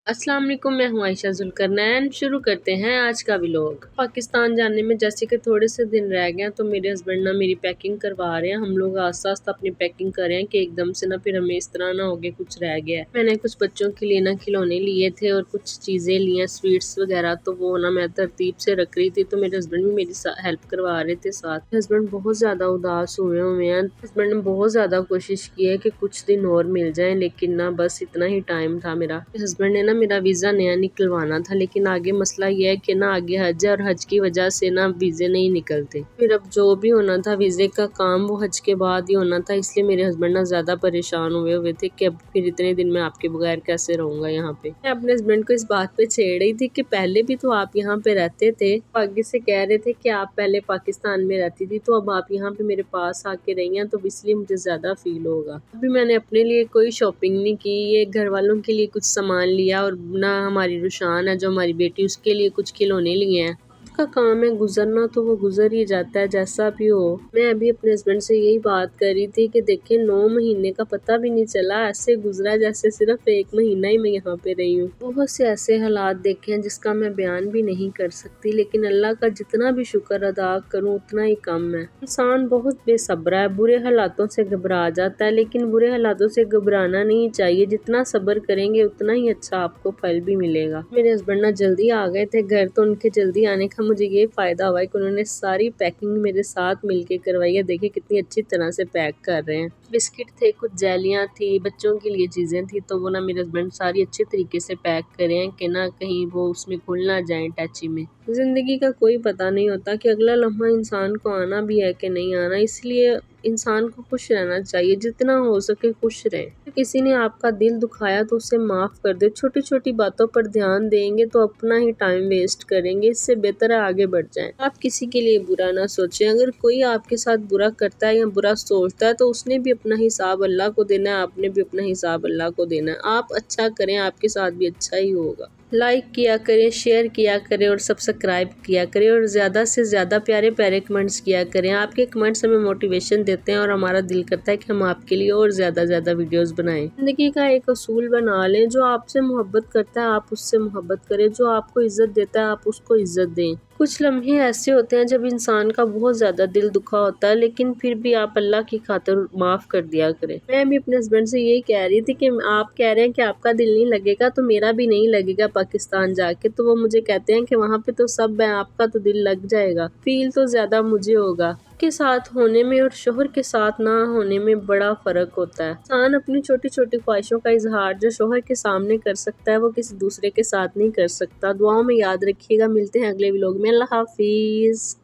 السلام علیکم، میں ہوں عائشہ ذوالقرنین۔ شروع کرتے ہیں آج کا ولاگ۔ پاکستان جانے میں جیسے کہ تھوڑے سے دن رہ گئے ہیں تو میرے ہسبینڈ نا میری پیکنگ کروا رہے ہیں۔ ہم لوگ آہستہ آہستہ اپنی پیکنگ کر رہے ہیں کہ ایک دم سے نہ پھر ہمیں اس طرح نہ ہوگے کچھ رہ گیا ہے۔ میں نے کچھ بچوں کے لیے نا کھلونے لیے تھے اور کچھ چیزیں لی ہیں، سویٹس وغیرہ، تو وہ نا میں ترتیب سے رکھ رہی تھی، تو میرے ہسبینڈ بھی میری ہیلپ کروا رہے تھے ساتھ۔ ہسبینڈ بہت زیادہ اداس ہوئے ہیں۔ ہسبینڈ نے بہت زیادہ کوشش کی ہے کہ کچھ دن اور مل جائیں، لیکن نہ بس اتنا ہی ٹائم تھا میرا۔ ہسبینڈ نے نا میرا ویزا نیا نکلوانا تھا، لیکن آگے مسئلہ یہ ہے کہ نا آگے حج ہے اور حج کی وجہ سے نا ویزے نہیں نکلتے۔ پھر اب جو بھی ہونا تھا ویزے کا کام وہ حج کے بعد ہی ہونا تھا، اس لیے میرے ہسبینڈ نا زیادہ پریشان ہوئے تھے کہ اب پھر اتنے دن میں آپ کے بغیر کیسے رہوں گا یہاں پہ۔ میں اپنے ہسبینڈ کو اس بات پہ چھیڑ رہی تھی کہ پہلے بھی تو آپ یہاں پہ رہتے تھے، آگے سے کہہ رہے تھے کہ آپ پہلے پاکستان میں رہتی تھی تو اب آپ یہاں پہ میرے پاس آ کے رہی ہیں تو اس لیے مجھے زیادہ فیل ہوگا۔ ابھی میں نے اپنے لیے کوئی شاپنگ نہیں کی، یہ گھر والوں کے لیے کچھ سامان لیا اور نہ ہماری روشان ہے جو ہماری بیٹی، اس کے لیے کچھ کھلونے لیے ہیں۔ اس کا کام ہے گزرنا تو وہ گزر ہی جاتا ہے جیسا بھی ہو۔ میں ابھی اپنے ہسبینڈ سے یہی بات کر رہی تھی کہ دیکھیں 9 مہینے کا پتہ بھی نہیں چلا، ایسے گزرا جیسے صرف 1 مہینہ ہی میں یہاں پہ رہی ہوں۔ بہت سے ایسے حالات دیکھے ہیں جس کا میں بیان بھی نہیں کر سکتی، لیکن اللہ کا جتنا بھی شکر ادا کروں اتنا ہی کم ہے۔ انسان بہت بے صبر ہے، برے حالاتوں سے گھبرا جاتا ہے، لیکن برے حالاتوں سے گھبرانا نہیں چاہیے، جتنا صبر کریں گے اتنا ہی اچھا آپ کو پھل بھی ملے گا۔ میرے ہسبینڈ نا جلدی آ گئے تھے گھر، تو ان کے جلدی آنے کا مجھے یہ فائدہ ہوا ہے کہ انہوں نے ساری پیکنگ میرے ساتھ مل کے کروائی ہے۔ دیکھیں کتنی اچھی طرح سے پیک کر رہے ہیں۔ بسکٹ تھے، کچھ جیلیاں تھی، بچوں کے لیے چیزیں تھی، تو وہ نا میرے ہسبینڈ ساری اچھے طریقے سے پیک کرے ہیں کہ نہ کہیں وہ اس میں کھل نہ جائیں ٹیچی میں۔ زندگی کا کوئی پتہ نہیں ہوتا کہ اگلا لمحہ انسان کو آنا بھی ہے کہ نہیں آنا، اس لیے انسان کو خوش رہنا چاہیے، جتنا ہو سکے خوش رہیں۔ کسی نے آپ کا دل دکھایا تو اسے معاف کر دے، چھوٹی چھوٹی باتوں پر دھیان دیں گے تو اپنا ہی ٹائم ویسٹ کریں گے، اس سے بہتر ہے آگے بڑھ جائیں۔ آپ کسی کے لیے برا نہ سوچیں، اگر کوئی آپ کے ساتھ برا کرتا ہے یا برا سوچتا ہے تو اس نے بھی اپنا حساب اللہ کو دینا ہے، آپ نے بھی اپنا حساب اللہ کو دینا ہے۔ آپ اچھا کریں، آپ کے ساتھ بھی اچھا ہی ہوگا۔ لائک کیا کریں، شیئر کیا کریں اور سبسکرائب کیا کریں، اور زیادہ سے زیادہ پیارے پیارے کمنٹس کیا کریں۔ آپ کے کمنٹس ہمیں موٹیویشن دیتے ہیں اور ہمارا دل کرتا ہے کہ ہم آپ کے لیے اور زیادہ ویڈیوز بنائیں۔ زندگی کا ایک اصول بنا لیں، جو آپ سے محبت کرتا ہے آپ اس سے محبت کریں، جو آپ کو عزت دیتا ہے آپ اس کو عزت دیں۔ کچھ لمحے ایسے ہوتے ہیں جب انسان کا بہت زیادہ دل دکھا ہوتا ہے، لیکن پھر بھی آپ اللہ کی خاطر معاف کر دیا کریں۔ میں بھی اپنے ہسبینڈ سے یہی کہہ رہی تھی کہ آپ کہہ رہے ہیں کہ آپ کا دل نہیں لگے گا تو میرا بھی نہیں لگے گا پاکستان جا کے، تو وہ مجھے کہتے ہیں کہ وہاں پہ تو سب ہے، آپ کا تو دل لگ جائے گا، فیل تو زیادہ مجھے ہوگا۔ کے ساتھ ہونے میں اور شوہر کے ساتھ نہ ہونے میں بڑا فرق ہوتا ہے۔ انسان اپنی چھوٹی چھوٹی خواہشوں کا اظہار جو شوہر کے سامنے کر سکتا ہے وہ کسی دوسرے کے ساتھ نہیں کر سکتا۔ دعاؤں میں یاد رکھیے گا، ملتے ہیں اگلے ولاگ میں۔ اللہ حافظ۔